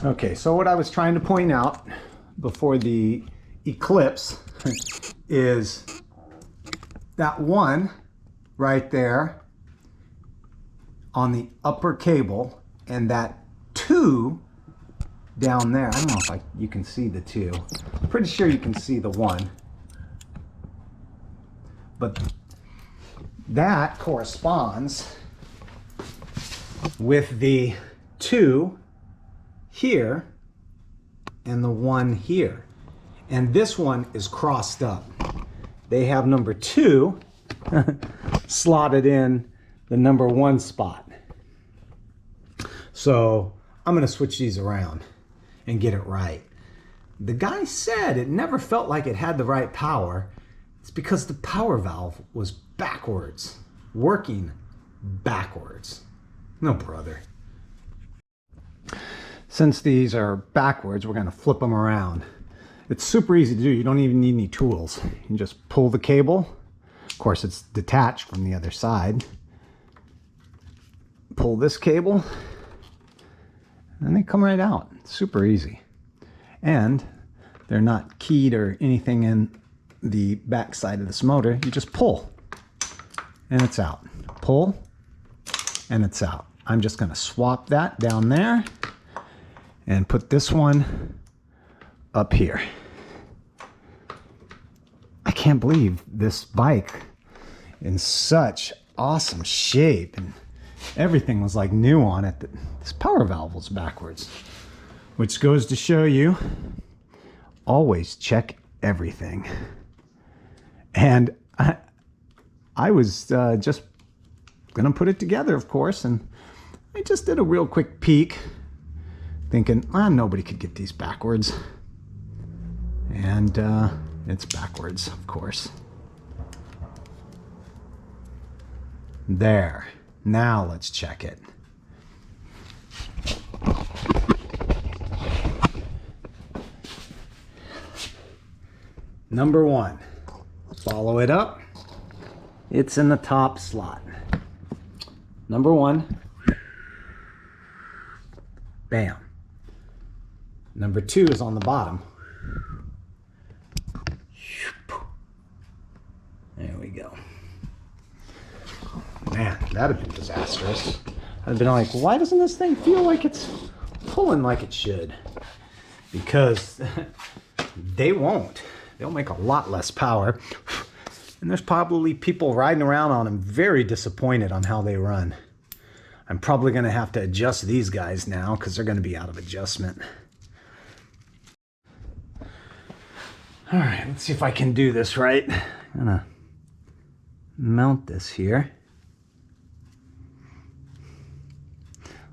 Okay, so what I was trying to point out before the eclipse is that one right there on the upper cable and that two down there. I don't know if you can see the two. I'm pretty sure you can see the one. But that corresponds with the two here and the one here. And this one is crossed up. They have number 2 slotted in the number 1 spot. So I'm going to switch these around and get it right. The guy said it never felt like it had the right power. It's because the power valve was backwards, working backwards. No, brother. Since these are backwards, we're going to flip them around. It's super easy to do. You don't even need any tools. You can just pull the cable. Of course, it's detached from the other side. Pull this cable, and they come right out. It's super easy. And they're not keyed or anything in the back side of this motor. You just pull, and it's out. Pull, and it's out. I'm just going to swap that down there and put this one up here. I can't believe this bike in such awesome shape and everything was like new on it. This power valve was backwards, which goes to show you always check everything. And I was just gonna put it together, of course, and I just did a real quick peek thinking, nobody could get these backwards. And it's backwards, of course. There. Now let's check it. Number 1. Follow it up. It's in the top slot. Number 1. Bam. Number 2 is on the bottom. There we go. Man, that'd have been disastrous. I'd have been like, why doesn't this thing feel like it's pulling like it should? Because they won't. They'll make a lot less power. And there's probably people riding around on them very disappointed on how they run. I'm probably going to have to adjust these guys now because they're going to be out of adjustment. All right, let's see if I can do this right. I'm going to mount this here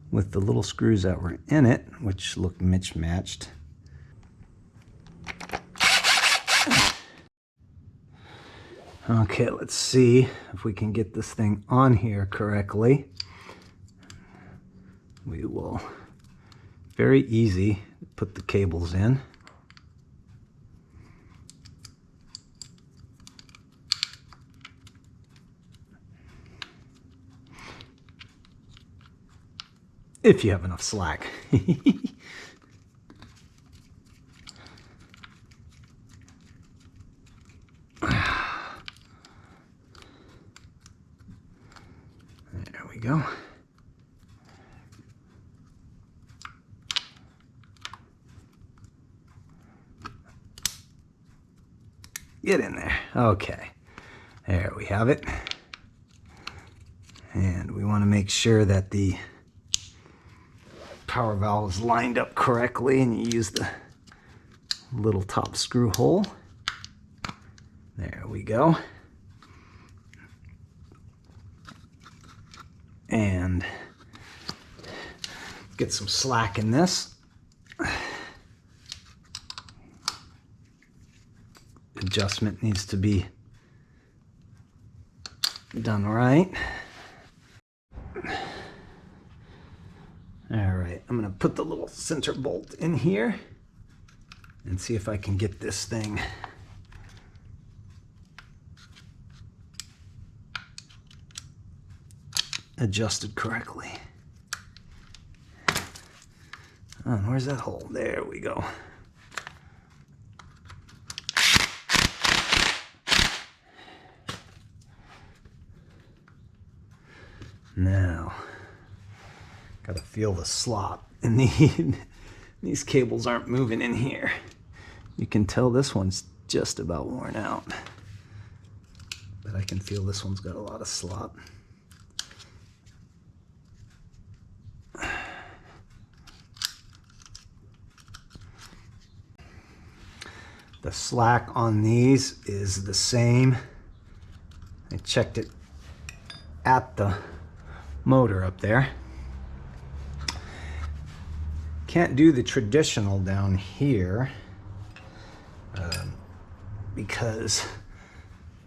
with the little screws that were in it, which look mismatched. Okay, let's see if we can get this thing on here correctly. We will, very easy, put the cables in. If you have enough slack. There we go. Get in there. Okay. There we have it. And we want to make sure that the power valve is lined up correctly, and you use the little top screw hole. There we go. And get some slack in this. Adjustment needs to be done right. All right, I'm gonna put the little center bolt in here and see if I can get this thing adjusted correctly. Oh, where's that hole? There we go. Now, gotta feel the slop. And these cables aren't moving in here. You can tell this one's just about worn out. But I can feel this one's got a lot of slop. The slack on these is the same. I checked it at the motor up there. Can't do the traditional down here because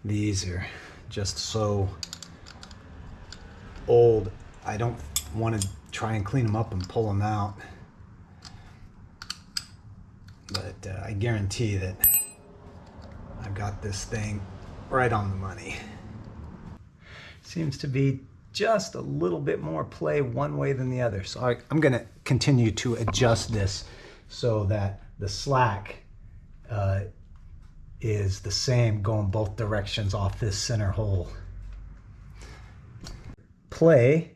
these are just so old. I don't want to try and clean them up and pull them out. But I guarantee that I've got this thing right on the money. Seems to be just a little bit more play one way than the other. So I'm going to continue to adjust this so that the slack is the same going both directions off this center hole. Play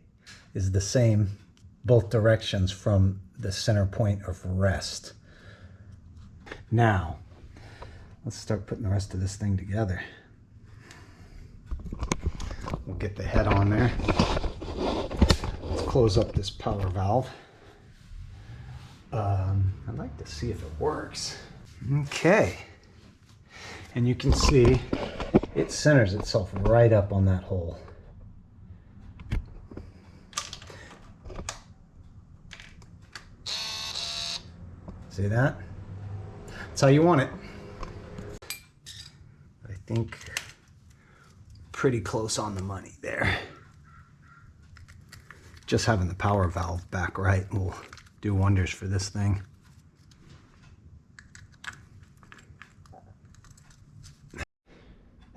is the same both directions from the center point of rest. Now, let's start putting the rest of this thing together. We'll get the head on there. Let's close up this power valve. I'd like to see if it works. Okay. And you can see it centers itself right up on that hole. See that? That's how you want it. I think pretty close on the money there. Just having the power valve back right will do wonders for this thing.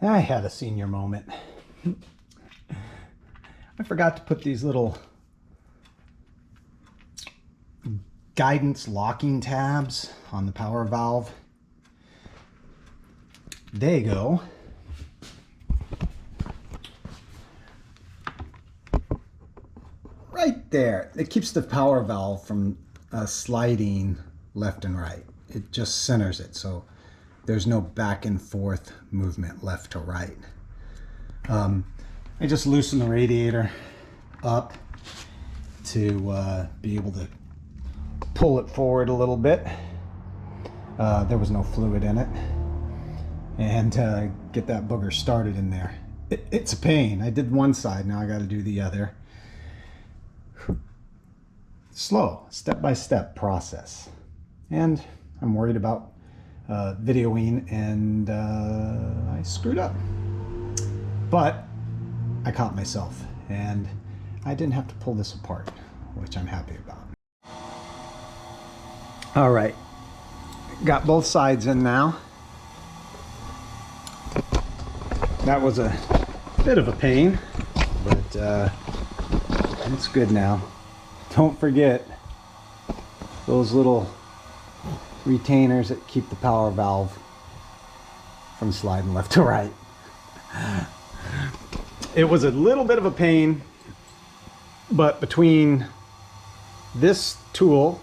I had a senior moment. I forgot to put these little guidance locking tabs on the power valve. They go. Right there. It keeps the power valve from sliding left and right. It just centers it, so there's no back and forth movement left to right. I just loosen the radiator up to be able to pull it forward a little bit. There was no fluid in it. And get that booger started in there. It's a pain. I did one side, now I got to do the other. Slow, step-by-step process. And I'm worried about videoing, and I screwed up. But I caught myself, and I didn't have to pull this apart, which I'm happy about. All right, got both sides in now. That was a bit of a pain, but it's good now. Don't forget those little retainers that keep the power valve from sliding left to right. It was a little bit of a pain, but between this tool,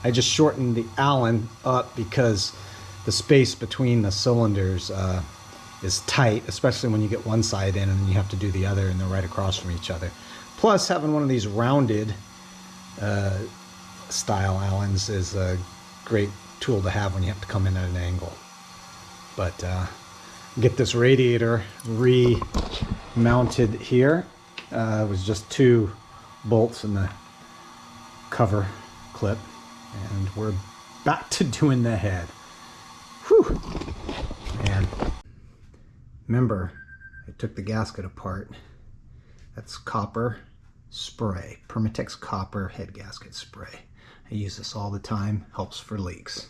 I just shortened the Allen up because the space between the cylinders is tight, especially when you get one side in and then you have to do the other and they're right across from each other. Plus, having one of these rounded style Allens is a great tool to have when you have to come in at an angle. But get this radiator remounted here. It was just 2 bolts in the cover clip, and we're back to doing the head. Whew. And remember, I took the gasket apart. That's copper spray, Permatex copper head gasket spray. I use this all the time, helps for leaks.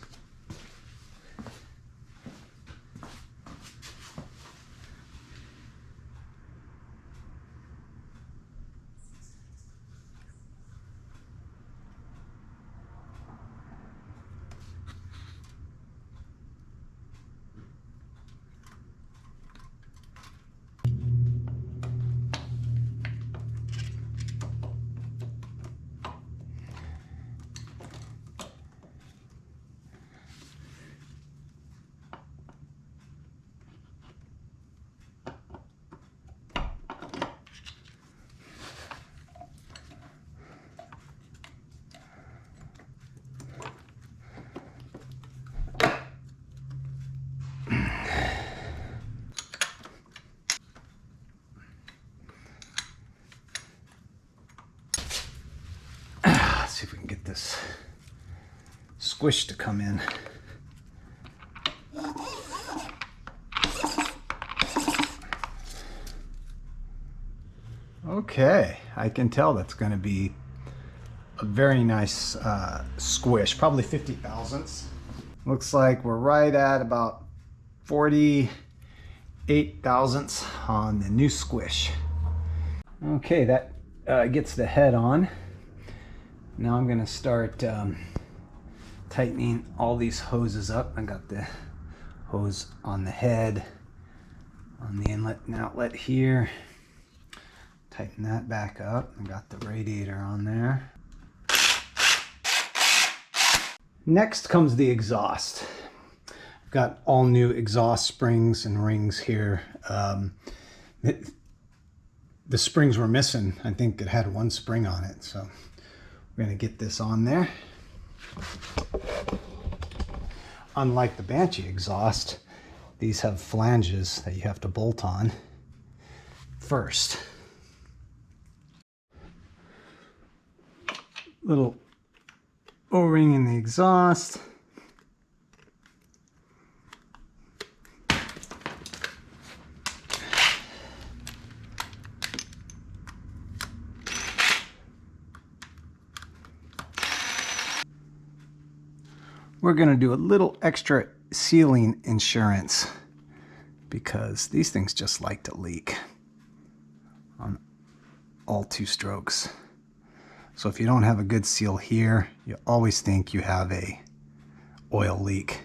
squish to come in. Okay, I can tell that's going to be a very nice squish, probably 50 thousandths. Looks like we're right at about 48 thousandths on the new squish. Okay, that gets the head on. Now I'm going to start tightening all these hoses up. I got the hose on the head, on the inlet and outlet here. Tighten that back up. I got the radiator on there. Next comes the exhaust. I've got all new exhaust springs and rings here. The springs were missing. I think it had one spring on it, so we're going to get this on there. Unlike the Banshee exhaust, these have flanges that you have to bolt on first. Little O-ring in the exhaust. We're going to do a little extra sealing insurance because these things just like to leak on all two strokes. So if you don't have a good seal here, you always think you have a oil leak.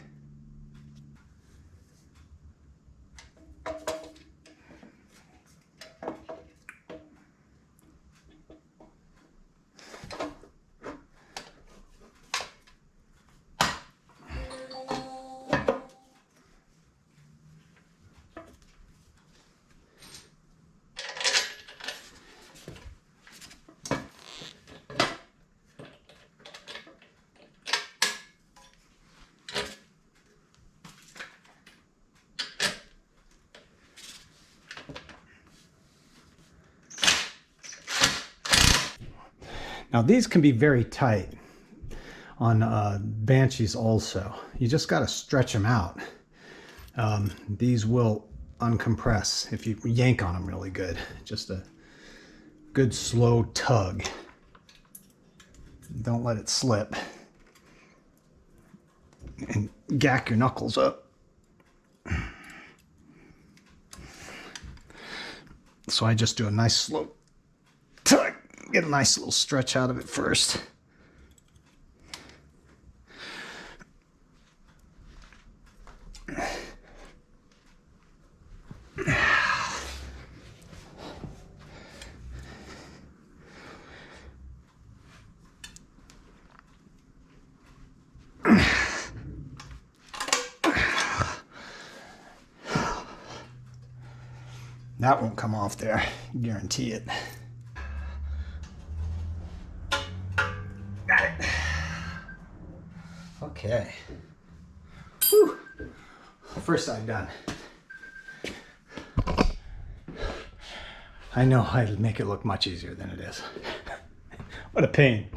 Now these can be very tight on Banshees also. You just got to stretch them out. These will uncompress if you yank on them really good. Just a good slow tug. Don't let it slip. And gack your knuckles up. So I just do a nice slow tug. Get a nice little stretch out of it first. That won't come off there, guarantee it. Got it. Okay. Whew. First side done. I know I'd make it look much easier than it is. What a pain.